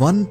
1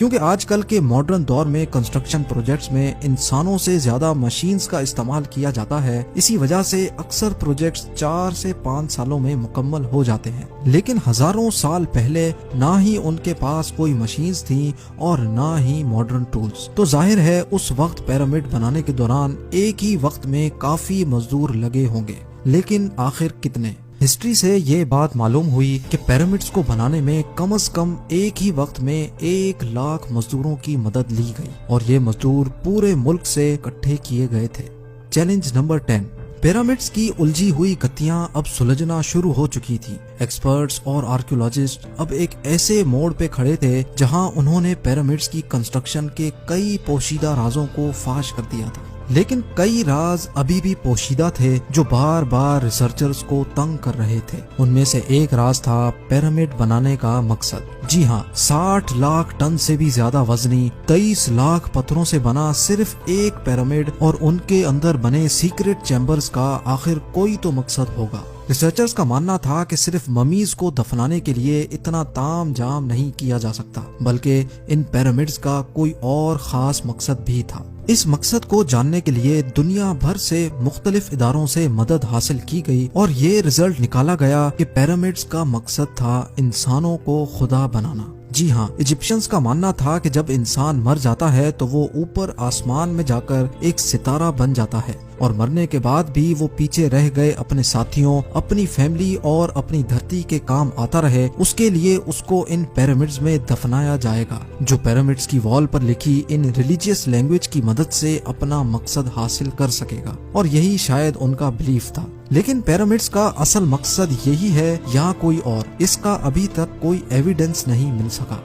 کیونکہ آج کل کے ماڈرن دور میں کنسٹرکشن پروجیکٹس میں انسانوں سے زیادہ مشینز کا استعمال کیا جاتا ہے، اسی وجہ سے اکثر پروجیکٹس 4 سے 5 سالوں میں مکمل ہو جاتے ہیں، لیکن ہزاروں سال پہلے نہ ہی ان کے پاس کوئی مشینز تھیں اور نہ ہی ماڈرن ٹولز، تو ظاہر ہے اس وقت پیرامڈ بنانے کے دوران ایک ہی وقت میں کافی مزدور لگے ہوں گے، لیکن آخر کتنے؟ ہسٹری سے یہ بات معلوم ہوئی کہ پیرامڈز کو بنانے میں کم از کم ایک ہی وقت میں 1 لاکھ مزدوروں کی مدد لی گئی، اور یہ مزدور پورے ملک سے اکٹھے کیے گئے تھے۔ چیلنج نمبر 10، پیرامڈز کی الجھی ہوئی گتیاں اب سلجھنا شروع ہو چکی تھی۔ ایکسپرٹس اور آرکیولوجسٹ اب ایک ایسے موڑ پہ کھڑے تھے جہاں انہوں نے پیرامڈز کی کنسٹرکشن کے کئی پوشیدہ رازوں کو فاش کر دیا تھا، لیکن کئی راز ابھی بھی پوشیدہ تھے جو بار بار ریسرچرز کو تنگ کر رہے تھے۔ ان میں سے ایک راز تھا پیرامڈ بنانے کا مقصد۔ جی ہاں، 60 لاکھ ٹن سے بھی زیادہ وزنی 23 لاکھ پتھروں سے بنا صرف ایک پیرامڈ اور ان کے اندر بنے سیکرٹ چیمبرز کا آخر کوئی تو مقصد ہوگا۔ ریسرچرز کا ماننا تھا کہ صرف ممیز کو دفنانے کے لیے اتنا تام جام نہیں کیا جا سکتا، بلکہ ان پیرامڈز کا کوئی اور خاص مقصد بھی تھا۔ اس مقصد کو جاننے کے لیے دنیا بھر سے مختلف اداروں سے مدد حاصل کی گئی اور یہ رزلٹ نکالا گیا کہ پیرامڈز کا مقصد تھا انسانوں کو خدا بنانا۔ جی ہاں، ایجپشنز کا ماننا تھا کہ جب انسان مر جاتا ہے تو وہ اوپر آسمان میں جا کر ایک ستارہ بن جاتا ہے، اور مرنے کے بعد بھی وہ پیچھے رہ گئے اپنے ساتھیوں، اپنی فیملی اور اپنی دھرتی کے کام آتا رہے، اس کے لیے اس کو ان پیرامڈز میں دفنایا جائے گا، جو پیرامڈز کی وال پر لکھی ان ریلیجیس لینگویج کی مدد سے اپنا مقصد حاصل کر سکے گا، اور یہی شاید ان کا بلیف تھا۔ لیکن پیرامڈز کا اصل مقصد یہی ہے یا کوئی اور، اس کا ابھی تک کوئی ایویڈنس نہیں مل سکا۔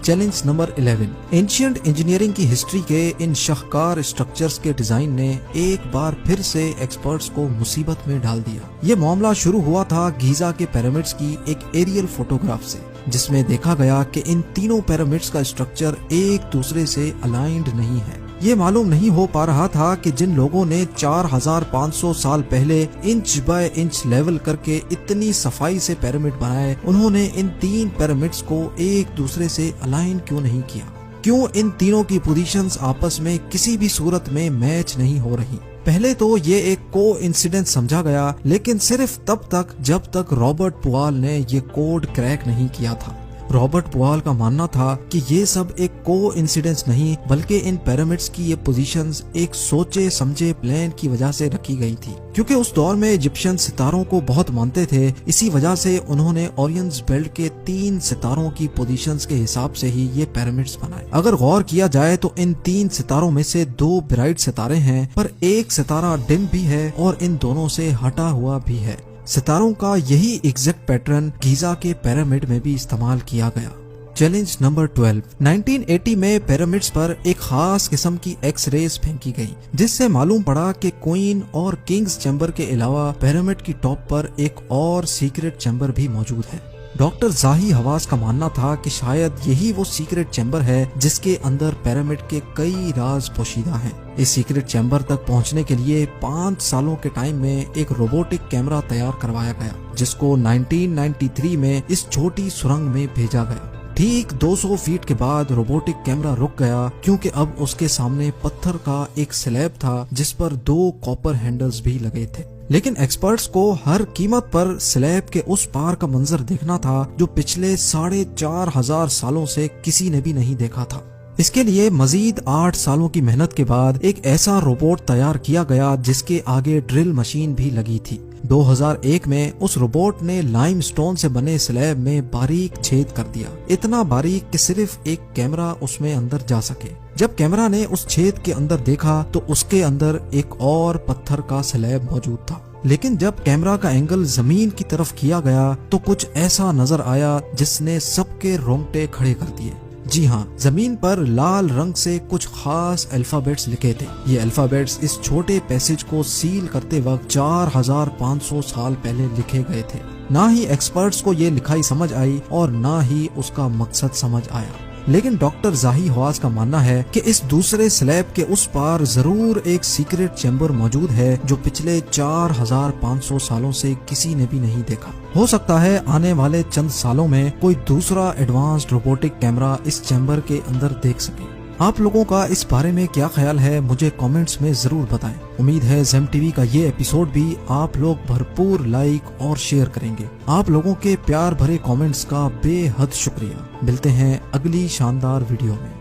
چیلنج نمبر 11، اینشینٹ انجینئرنگ کی ہسٹری کے ان شاہکار اسٹرکچرز کے ڈیزائن نے ایک بار پھر سے ایکسپرٹس کو مصیبت میں ڈال دیا۔ یہ معاملہ شروع ہوا تھا گیزا کے پیرامڈز کی ایک ایریل فوٹوگراف سے، جس میں دیکھا گیا کہ ان تینوں پیرامڈز کا اسٹرکچر ایک دوسرے سے الائنڈ نہیں ہے۔ یہ معلوم نہیں ہو پا رہا تھا کہ جن لوگوں نے 4500 سال پہلے انچ بائی انچ لیول کر کے اتنی صفائی سے پیرامڈ بنائے، انہوں نے ان 3 پیرامڈز کو ایک دوسرے سے الائن کیوں نہیں کیا؟ کیوں ان تینوں کی پوزیشنز آپس میں کسی بھی صورت میں میچ نہیں ہو رہی؟ پہلے تو یہ ایک کو انسیڈنٹ سمجھا گیا، لیکن صرف تب تک جب تک رابرٹ پوال نے یہ کوڈ کریک نہیں کیا تھا۔ رابرٹ پوال کا ماننا تھا کہ یہ سب ایک کو انسیڈنس نہیں، بلکہ ان پیرامڈز کی یہ پوزیشنز ایک سوچے سمجھے پلان کی وجہ سے رکھی گئی تھی، کیونکہ اس دور میں ایجپشین ستاروں کو بہت مانتے تھے۔ اسی وجہ سے انہوں نے اورینز بیلٹ کے 3 ستاروں کی پوزیشنز کے حساب سے ہی یہ پیرامڈز بنائے۔ اگر غور کیا جائے تو ان 3 ستاروں میں سے 2 برائٹ ستارے ہیں، پر ایک ستارہ ڈم بھی ہے اور ان دونوں سے ہٹا ہوا بھی ہے۔ ستاروں کا یہی ایگزیکٹ پیٹرن گیزا کے پیرامڈ میں بھی استعمال کیا گیا۔ چیلنج نمبر 12، 1980 میں پیرامڈز پر ایک خاص قسم کی ایکس ریز پھینکی گئی، جس سے معلوم پڑا کہ کوئن اور کنگز چیمبر کے علاوہ پیرامڈ کی ٹاپ پر ایک اور سیکرٹ چیمبر بھی موجود ہے۔ ڈاکٹر زاہی حواس کا ماننا تھا کہ شاید یہی وہ سیکرٹ چیمبر ہے جس کے اندر پیرامڈ کے کئی راز پوشیدہ ہیں۔ اس سیکرٹ چیمبر تک پہنچنے کے لیے 5 سالوں کے ٹائم میں ایک روبوٹک کیمرہ تیار کروایا گیا، جس کو 1993 میں اس چھوٹی سرنگ میں بھیجا گیا۔ ٹھیک 200 فیٹ کے بعد روبوٹک کیمرہ رک گیا، کیونکہ اب اس کے سامنے پتھر کا ایک سلیب تھا جس پر 2 کاپر ہینڈلز بھی لگے تھے۔ لیکن ایکسپرٹس کو ہر قیمت پر سلیب کے اس پار کا منظر دیکھنا تھا جو پچھلے 4500 سالوں سے کسی نے بھی نہیں دیکھا تھا۔ اس کے لیے مزید 8 سالوں کی محنت کے بعد ایک ایسا روبوٹ تیار کیا گیا جس کے آگے ڈرل مشین بھی لگی تھی۔ 2001 میں اس روبوٹ نے لائم سٹون سے بنے سلیب میں باریک چھید کر دیا، اتنا باریک کہ صرف ایک کیمرہ اس میں اندر جا سکے۔ جب کیمرہ نے اس چھید کے اندر دیکھا تو اس کے اندر ایک اور پتھر کا سلیب موجود تھا، لیکن جب کیمرہ کا اینگل زمین کی طرف کیا گیا تو کچھ ایسا نظر آیا جس نے سب کے رونگٹے کھڑے کر دیے۔ جی ہاں، زمین پر لال رنگ سے کچھ خاص الفابیٹس لکھے تھے۔ یہ الفابیٹس اس چھوٹے پیسج کو سیل کرتے وقت 4500 سال پہلے لکھے گئے تھے۔ نہ ہی ایکسپرٹس کو یہ لکھائی سمجھ آئی اور نہ ہی اس کا مقصد سمجھ آیا۔ لیکن ڈاکٹر زاہی حواس کا ماننا ہے کہ اس دوسرے سلیب کے اس پار ضرور ایک سیکریٹ چیمبر موجود ہے جو پچھلے 4500 سالوں سے کسی نے بھی نہیں دیکھا۔ ہو سکتا ہے آنے والے چند سالوں میں کوئی دوسرا ایڈوانسڈ روبوٹک کیمرہ اس چیمبر کے اندر دیکھ سکے۔ آپ لوگوں کا اس بارے میں کیا خیال ہے مجھے کامنٹس میں ضرور بتائیں۔ امید ہے زیم ٹی وی کا یہ ایپیسوڈ بھی آپ لوگ بھرپور لائک اور شیئر کریں گے۔ آپ لوگوں کے پیار بھرے کامنٹس کا بے حد شکریہ۔ ملتے ہیں اگلی شاندار ویڈیو میں۔